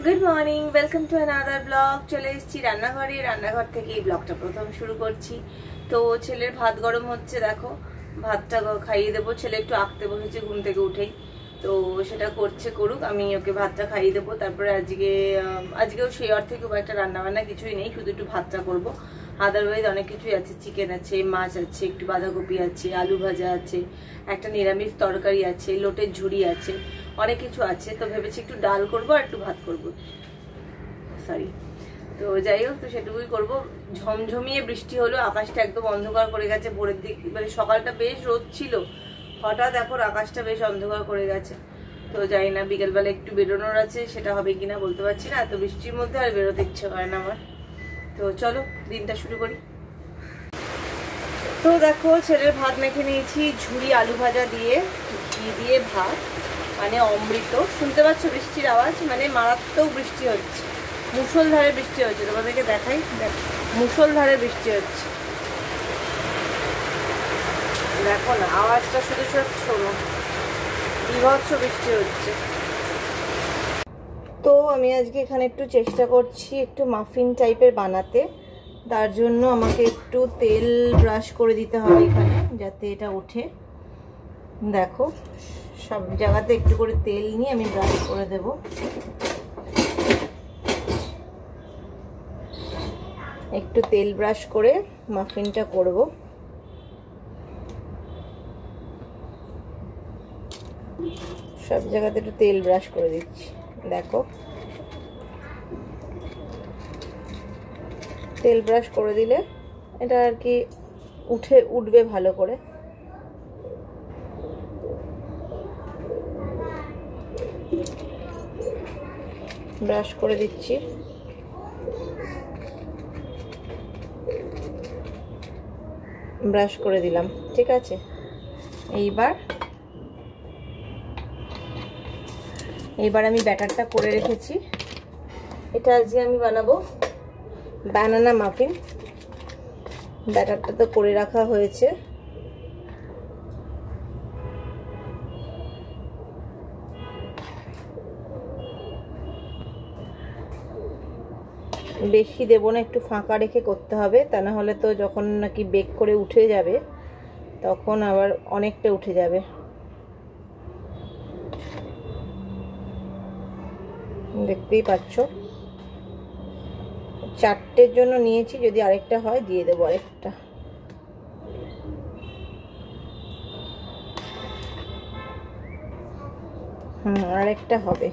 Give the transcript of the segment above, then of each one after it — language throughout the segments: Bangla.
Good morning welcome to another blog. चले एसेছি রান্নাঘরে। রান্নাঘর থেকে এই ব্লগটা প্রথম শুরু করছি। তো ছেলের ভাত গরম হচ্ছে, দেখো ভাতটা খাইয়ে দেবো। ছেলে একটু আঁকতে বসেছে ঘুম থেকে উঠেই, তো সেটা করছে, করুক, আমি ওকে ভাতটা খাইয়ে দেবো। তারপরে আজকেও সেই অর্থে খুব একটা রান্নাবান্না কিছুই নেই, শুধু একটু ভাতটা করবো। আদারওয়াইজ অনেক কিছুই আছে, চিকেন আছে, মাছ আছে, একটু বাঁধাকপি আছে, আলু ভাজা আছে, একটা নিরামিষ তরকারি আছে, লোটের ঝুড়ি আছে, অনেক কিছু আছে। তো ভেবেছি একটু ডাল করবো আর একটু ভাত করবো, সরি। তো যাই হোক, তো সেটুকুই করবো। ঝমঝমিয়ে বৃষ্টি হলো, আকাশটা একদম অন্ধকার করে গেছে। ভোরের দিক মানে সকালটা বেশ রোদ ছিল, হঠাৎ এখন আকাশটা বেশ অন্ধকার করে গেছে। তো যাই না, বিকেলবেলা একটু বেরোনোর আছে, সেটা হবে কিনা বলতে পারছি না। এত বৃষ্টির মধ্যে আর বেরোতে ইচ্ছে করে না আমার। তো চলো দিনটা শুরু করি। তো দেখো ছেলের ভাত মেখে নিয়েছি, ঝুড়ি আলু ভাজা দিয়ে, ঘি দিয়ে ভাত, মানে অমৃত। শুনতে পাচ্ছ বৃষ্টির আওয়াজ, মানে মারাত্মক বৃষ্টি হচ্ছে, মুষলধারে বৃষ্টি হচ্ছে। তোমাদেরকে দেখাই, দেখো মুষলধারে বৃষ্টি হচ্ছে, দেখো না আওয়াজটা, শুধু শোনো, বিভৎস বৃষ্টি হচ্ছে। তো আমি আজকে এখানে একটু চেষ্টা করছি একটু মাফিন টাইপের বানাতে। তার জন্য আমাকে একটু তেল ব্রাশ করে দিতে হবে এখানে, যাতে এটা ওঠে। দেখো সব জায়গাতে একটু করে তেল নিয়ে আমি ব্রাশ করে দেব। একটু তেল ব্রাশ করে মাফিনটা করব। সব জায়গাতে একটু তেল ব্রাশ করে দিচ্ছি, দেখো তেল ব্রাশ করে দিলে এটা আর কি উঠবে ভালো করে। ব্রাশ করে দিচ্ছি, ব্রাশ করে দিলাম, ঠিক আছে। এইবার আমি ব্যাটারটা করে রেখেছি। এটা আজকে আমি বানাবো বানানা মাফিন। ব্যাটারটা তো করে রাখা হয়েছে। বেশি দেবো না, একটু ফাঁকা রেখে করতে হবে, তা না হলে তো যখন নাকি বেক করে উঠে যাবে তখন আবার অনেকটা উঠে যাবে। দেখতেই পাচ্ছ, 4টের জন্য নিয়েছি, যদি আরেকটা হয় দিয়ে দেবো আরেকটা। আরেকটা হবে,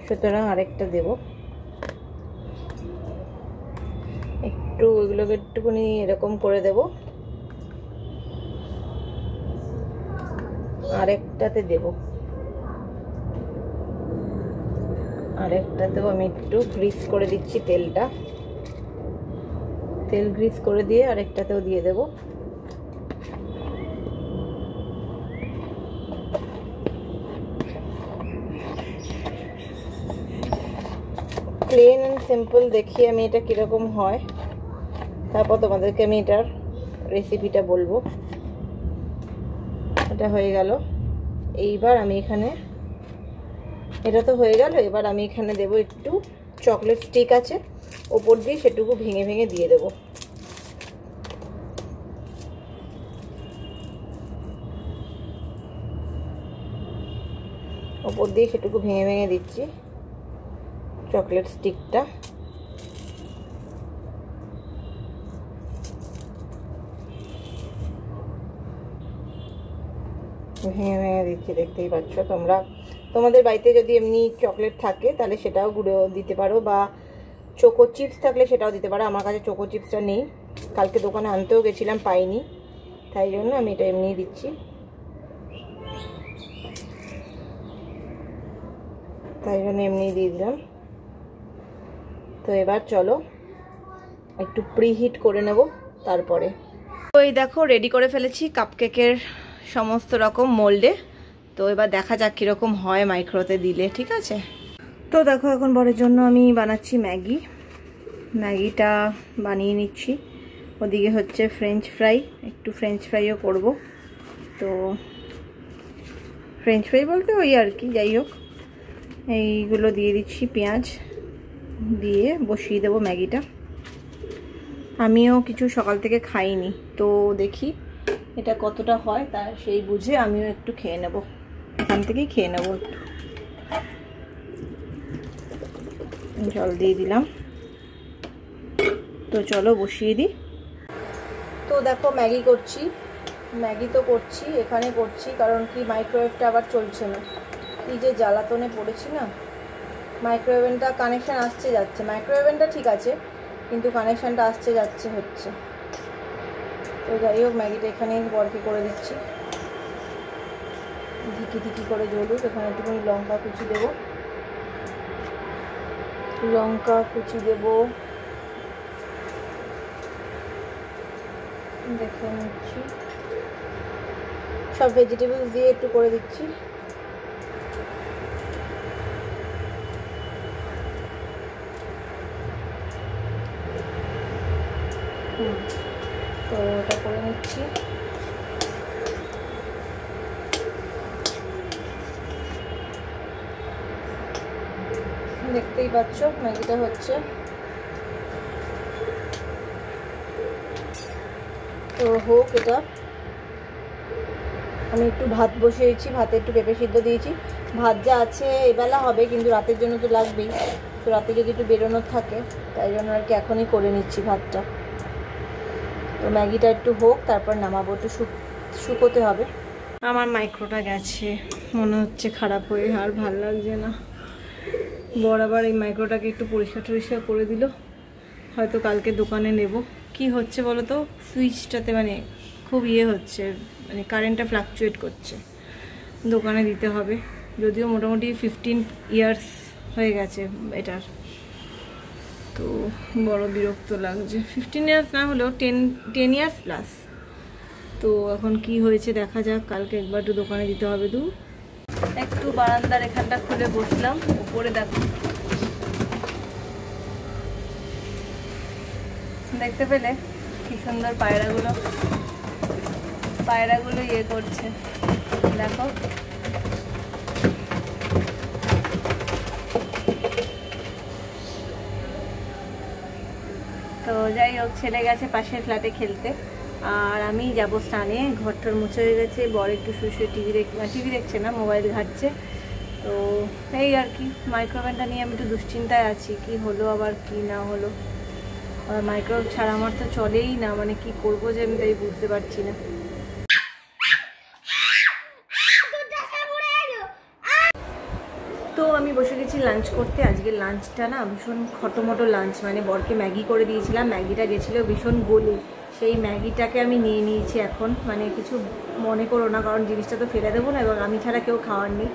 সুতরাং আরেকটা দেব। একটু ওইগুলোকে একটুখানি এরকম করে দেব, আরেকটাতে দেব, আরেকটাতেও আমি একটু গ্রিস করে দিচ্ছি তেলটা। তেল গ্রিস করে দিয়ে আরেকটাতেও দিয়ে দেব। প্লেন অ্যান্ড সিম্পল দেখি আমি এটা কীরকম হয়, তারপর তোমাদেরকে আমি এটার রেসিপিটা বলবো। এটা হয়ে গেল। এইবার আমি এখানে, এটা তো হয়ে গেল, এবার আমি এখানে দেব একটু চকলেট স্টিক আছে ওপর দিয়ে, সেটুকু ভেঙে ভেঙে দিয়ে দেব। ওপর দিয়ে সেটুকু ভেঙে ভেঙে দিচ্ছি চকলেট স্টিকটা। ভেঙে ভেঙে দিচ্ছি, দেখতেই পাচ্ছ তোমরা। তোমাদের বাড়িতে যদি এমনি চকলেট থাকে তাহলে সেটাও গুঁড়ো দিতে পারো, বা চোকো চিপস থাকলে সেটাও দিতে পারো। আমার কাছে চোকো চিপসটা নেই, কালকে দোকানে আনতেও গেছিলাম পাইনি, তাই জন্য আমি এটা এমনিই দিচ্ছি। তাই জন্য এমনি দিয়ে দিলাম। তো এবার চলো একটু প্রিহিট করে নেব তারপরে। তো এই দেখো রেডি করে ফেলেছি কাপকেকের সমস্ত রকম মোল্ডে। তো এবার দেখা যাক কীরকম হয় মাইক্রোতে দিলে, ঠিক আছে। তো দেখো এখন বরের জন্য আমি বানাচ্ছি ম্যাগিটা বানিয়ে নিচ্ছি। ওদিকে হচ্ছে ফ্রেঞ্চ ফ্রাই, একটু ফ্রেঞ্চ ফ্রাইও করব। তো ফ্রেঞ্চ ফ্রাই বলতে ওই আর কি, যাই হোক। এইগুলো দিয়ে দিচ্ছি, পেঁয়াজ দিয়ে বসিয়ে দেবো ম্যাগিটা। আমিও কিছু সকাল থেকে খাইনি, তো দেখি এটা কতটা হয় তা সেই বুঝে আমিও একটু খেয়ে নেব, এখান থেকেই খেয়ে নেব। একটু জল দিয়ে দিলাম, তো চলো বসিয়ে দিই। তো দেখো ম্যাগি করছি, ম্যাগি তো করছি এখানে করছি, কারণ কি মাইক্রোওয়েভটা আবার চলছে না, কি যে জ্বালাতনে পড়েছি না। মাইক্রোওয়েভটা কানেকশান আসছে যাচ্ছে, মাইক্রোওয়েভটা ঠিক আছে কিন্তু কানেকশানটা আসছে যাচ্ছে হচ্ছে। তো যাই হোক ম্যাগিটা এখানে বরকে করে দিচ্ছি, ধিকি ধিকি করে জ্বলুক। এখানে একটুখানি লঙ্কা কুচি দেবো, লঙ্কা কুচি দেবো, দেখে নিচ্ছি। সব ভেজিটেবলস দিয়ে একটু করে দিচ্ছি। তো এটা করে নিচ্ছি। দেখতেই পাচ্ছ ম্যাগিটা হচ্ছে। তো হোক এটা। আমি একটু ভাত বসিয়েছি, ভাতে একটু পেঁপে সিদ্ধ দিয়েছি। ভাত যা আছে এবেলা হবে, কিন্তু রাতের জন্য তো লাগবেই। তো রাতে যদি একটু বেরোনোর থাকে তাই জন্য আর কি এখনই করে নিচ্ছি ভাতটা। তো ম্যাগিটা একটু হোক, তারপর নামাবো, একটু শুকোতে হবে। আমার মাইক্রোটা গেছে মনে হচ্ছে খারাপ হয়ে, আর ভাল লাগছে না। বরাবর এই মাইক্রোটাকে একটু পরিষ্কার টরিষ্কার করে দিল, হয়তো কালকে দোকানে নেব। কি হচ্ছে বলো তো, সুইচটাতে মানে খুব হচ্ছে, মানে কারেন্টটা ফ্লাকচুয়েট করছে, দোকানে দিতে হবে। যদিও মোটামুটি 15 ইয়ার্স হয়ে গেছে এটার, তো বড় বিরক্ত লাগছে। 15 ইয়ার্স না হলেও 10 ইয়ার্স প্লাস। তো এখন কি হয়েছে দেখা যাক, কালকে একবার একটু দোকানে দিতে হবে। একটু বারান্দার এখানটা খুলে বসলাম, উপরে দেখো দেখতে পেলে কি সুন্দর পায়রাগুলো করছে দেখো। তো যাই হোক, ছেলে গেছে পাশের ফ্ল্যাটে খেলতে, আর আমি যাবো স্নানে। ঘরটার মুছে হয়ে গেছে, বর একটু শুয়ে শুয়ে টিভি দেখছে না, মোবাইল ঘাটছে। তো এই আর কি, মাইক্রোওয়েভটা নিয়ে আমি একটু দুশ্চিন্তায় আছি, কি হলো আবার কি না হলো। আর মাইক্রোওয়েভ ছাড়া আমার তো চলেই না, মানে কি করবো যে আমি তাই বুঝতে পারছি না। তো আমি বসে গেছি লাঞ্চ করতে। আজকে লাঞ্চটা না ভীষণ খটোমটো লাঞ্চ, মানে বরকে ম্যাগি করে দিয়েছিলাম, ম্যাগিটা গেছিলো ভীষণ গলে, সেই ম্যাগিটাকে আমি নিয়ে নিয়েছি এখন। মানে কিছু মনে করো না, কারণ জিনিসটা তো ফেলে দেবো না এবং আমি ছাড়া কেউ খাওয়ার নেই।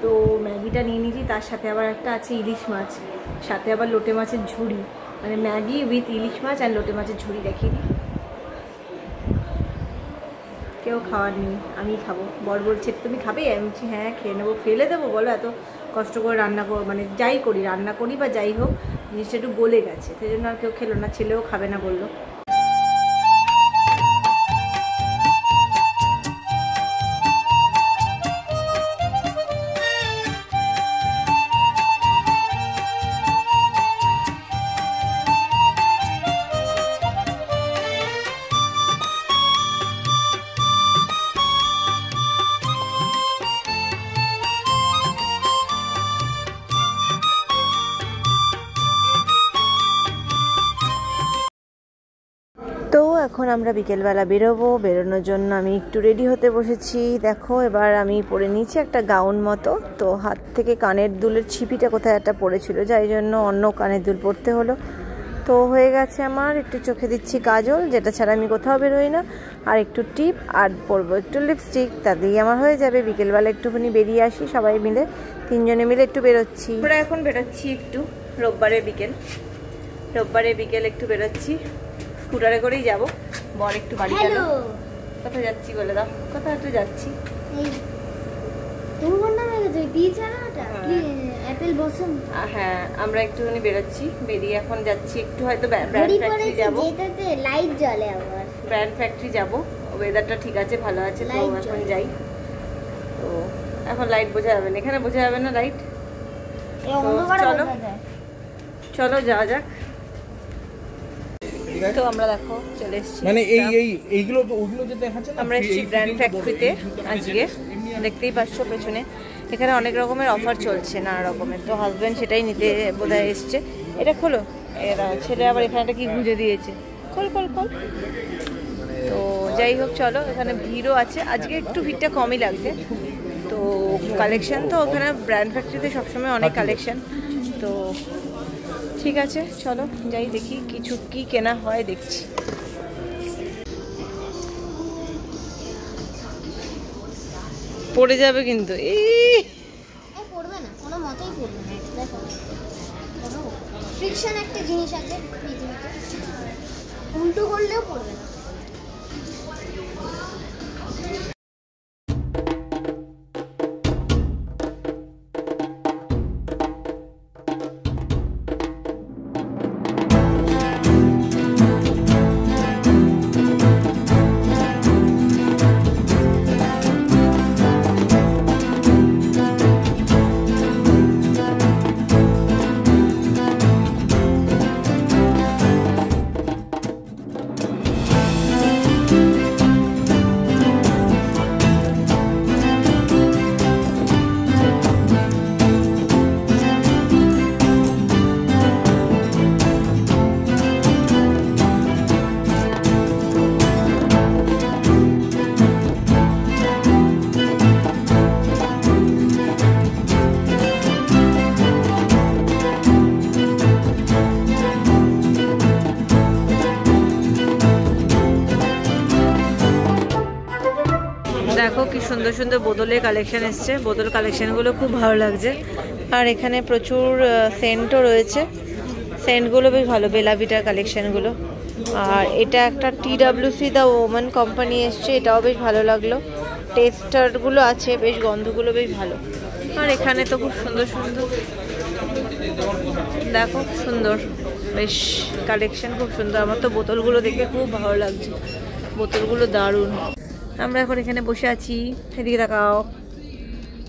তো ম্যাগিটা নিয়ে নিয়েছি, তার সাথে আবার একটা আছে ইলিশ মাছ, সাথে আবার লোটে মাছের ঝুড়ি, মানে ম্যাগি উইথ ইলিশ মাছ আর লোটে মাছের ঝুড়ি দেখিয়ে দিই। কেউ খাওয়ার নেই, আমি খাবো। বর বলছে তুমি খাবে? আমি বলছি হ্যাঁ খেয়ে নেবো। ফেলে দেবো বলো, এত কষ্ট করে রান্না করো, মানে যাই করি রান্না করি বা যাই হোক, জিনিসটা একটু গলে গেছে, সেই জন্য আর কেউ খেলো না, ছেলেও খাবে না বললো। তো এখন আমরা বিকেলবেলা বেরোবো, বেরোনোর জন্য আমি একটু রেডি হতে বসেছি। দেখো এবার আমি পরে নিয়েছি একটা গাউন মতো, তো হাত থেকে কানের দুলের ছিপিটা কোথায় একটা পড়েছিল, যাই জন্য অন্য কানের দুল পরতে হলো। তো হয়ে গেছে আমার, একটু চোখে দিচ্ছি কাজল, যেটা ছাড়া আমি কোথাও বেরোই না, আর একটু টিপ, আর পরবো একটু লিপস্টিক, তাতেই আমার হয়ে যাবে। বিকেলবেলা একটুখানি বেরিয়ে আসি সবাই মিলে, 3 জনে মিলে একটু বেরোচ্ছি। আমরা এখন বেরোচ্ছি একটু, রোববারে বিকেল একটু বেরোচ্ছি, স্কুটারে করেই যাবো। বর একটু বাড়ি গেল। কোথায় যাচ্ছি বলে দাও, কোথায় একটু যাচ্ছি। হ্যাঁ আমরা একটুখানি বেরোচ্ছি, বেরিয়ে এখন যাচ্ছি একটু হয়তো ব্র্যান্ড ফ্যাক্টরি যাবো, লাইট জ্বলে আবার ব্র্যান্ড ফ্যাক্টরি যাবো। ওয়েদারটা ঠিক আছে, ভালো আছে, তো এখন যাই। তো এখন লাইট বোঝা যাবে না, এখানে বোঝা যাবে না লাইট, চলো চলো যাওয়া যাক। তো আমরা দেখো চলে এসেছি, মানে এইগুলো ওগুলো যে দেখাচ্ছে না, আমরা এসেছি ব্র্যান্ড ফ্যাক্টরিতে আজকে। দেখতেই পাচ্ছ পেছনে এখানে অনেক রকমের অফার চলছে, নানা রকমের। তো হাজব্যান্ড সেটাই নিতে বোধহয় এসছে। এটা খোলো, এরা ছেলে আবার এখানেটা কি গুঁজে দিয়েছে, খোল খোল খোল। তো যাই হোক চলো, এখানে ভিড়ও আছে আজকে, একটু ভিড়টা কমই লাগছে। তো কালেকশন তো ওখানে ব্র্যান্ড ফ্যাক্টরিতে সবসময় অনেক কালেকশন। তো ঠিক আছে চলো যাই, দেখি কিছু কি কেনা হয় দেখছি। পড়ে যাবে কিন্তু, পড়বে না, কোনো মতেই পড়বে না। দেখো ফ্রিকশন একটা জিনিস আছে পৃথিবীতে, উল্টো করলেও পড়বে না। দেখো কি সুন্দর সুন্দর বোতলের কালেকশন এসছে, বোতল কালেকশনগুলো খুব ভালো লাগছে। আর এখানে প্রচুর সেন্টও রয়েছে, সেন্টগুলো বেশ ভালো, বেলাভিটার কালেকশনগুলো। আর এটা একটা TWC দ্য ওমেন কোম্পানি এসছে, এটাও বেশ ভালো লাগলো। টেস্টারগুলো আছে, বেশ গন্ধগুলো বেশ ভালো। আর এখানে তো খুব সুন্দর সুন্দর, দেখো সুন্দর বেশ কালেকশন, খুব সুন্দর। আমার তো বোতলগুলো দেখে খুব ভালো লাগছে, বোতলগুলো দারুণ। আমরা এখন এখানে বসে আছি, এদিকে তাকাও।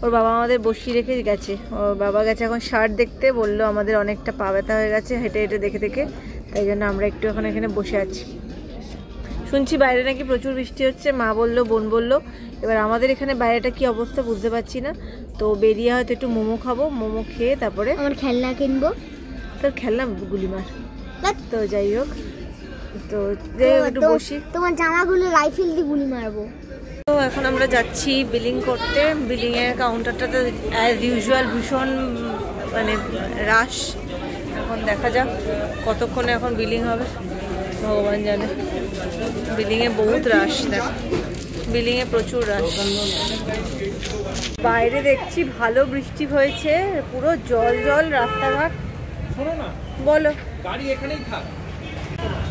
ওর বাবা আমাদের বসিয়ে রেখে গেছে, ওর বাবা গেছে এখন শার্ট দেখতে, বললো আমাদের অনেকটা পা ব্যথা হয়ে গেছে হেঁটে হেঁটে দেখে দেখে, তাই জন্য আমরা একটু এখন এখানে বসে আছি। শুনছি বাইরে নাকি প্রচুর বৃষ্টি হচ্ছে, মা বললো, বোন বললো। এবার আমাদের এখানে বাইরেটা কি অবস্থা বুঝতে পারছি না। তো বেরিয়ে হয়তো একটু মোমো খাবো, মোমো খেয়ে তারপরে আমার খেলনা কিনবো। তোর খেলনা গুলিমার। তো যাই হোক, তো একটু বসি, তোমার জামাগুলো রাইফেল দিয়ে গুলি মারবো। তো এখন আমরা যাচ্ছি বিলিং করতে। বিলিংয়ের কাউন্টারটাতে অ্যাজ ইউজুয়াল ভীষণ মানে রাশ। এখন দেখা যাক কতক্ষণে এখন বিলিং হবে, ভগবান জানে। বিলিংয়ে বহুত রাশ, দেখ বিলিংয়ে প্রচুর রাশ। বাইরে দেখছি ভালো বৃষ্টি হয়েছে, পুরো জল জল রাস্তাঘাট। বলো, গাড়ি এখানেই থাক।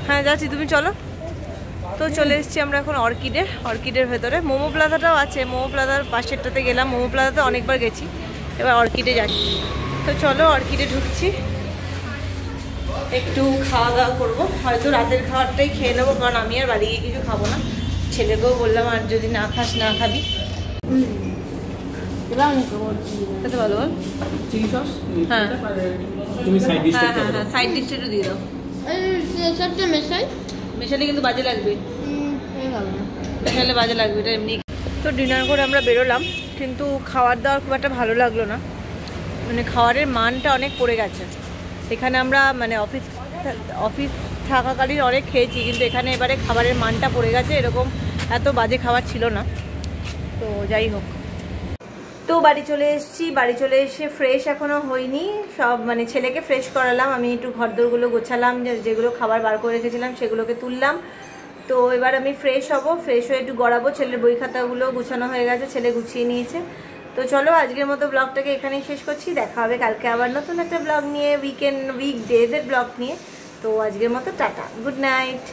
হ্যাঁ যাচ্ছি, তুমি চলো। তো চলে এসেছি আমরা এখন অর্কিডের ভেতরে। মোমো প্লাজাটাও আছে, মোমো প্লাজার পাশেরটাতে গেলাম, মোমো প্লাজাতে অনেকবার গেছি, এবার অর্কিডে যাচ্ছি। তো চলো অর্কিডে ঢুকছি, একটু খাওয়া দাওয়া করবো, হয়তো রাতের খাবারটাই খেয়ে নেবো, কারণ আমি আর বাড়ি গিয়ে কিছু খাবো না। ছেলেকেও বললাম আর যদি না খাস না খাবি। খেতে ভালো বল, হ্যাঁ হ্যাঁ সাইড ডিশটা একটু দিয়ে দাও। মেশালে কিন্তু বাজে লাগবে, মেশালে বাজে লাগবে, এটা এমনি। তো ডিনার করে আমরা বেরোলাম, কিন্তু খাওয়ার দাওয়ার খুব একটা ভালো লাগলো না, মানে খাওয়ারের মানটা অনেক পড়ে গেছে। এখানে আমরা মানে অফিস থাকাকালীন অনেক খেয়েছি, কিন্তু এখানে এবারে খাবারের মানটা পড়ে গেছে, এরকম এত বাজে খাবার ছিল না। তো যাই হোক, তো বাড়ি চলে এসেছি। বাড়ি চলে এসে ফ্রেশ এখনও হইনি, সব মানে ছেলেকে ফ্রেশ করালাম, আমি একটু ঘরদোরগুলো গোছালাম, যেগুলো খাবার বার করে রেখেছিলাম সেগুলোকে তুললাম। তো এবার আমি ফ্রেশ হব, ফ্রেশ হয়ে একটু গড়াবো। ছেলের বই খাতাগুলো গুছানো হয়ে গেছে, ছেলে গুছিয়ে নিয়েছে। তো চলো আজকের মতো ব্লগটাকে এখানেই শেষ করছি, দেখা হবে কালকে আবার নতুন একটা ব্লগ নিয়ে, উইকডেজের ব্লগ নিয়ে। তো আজকের মতো টাটা, গুড নাইট।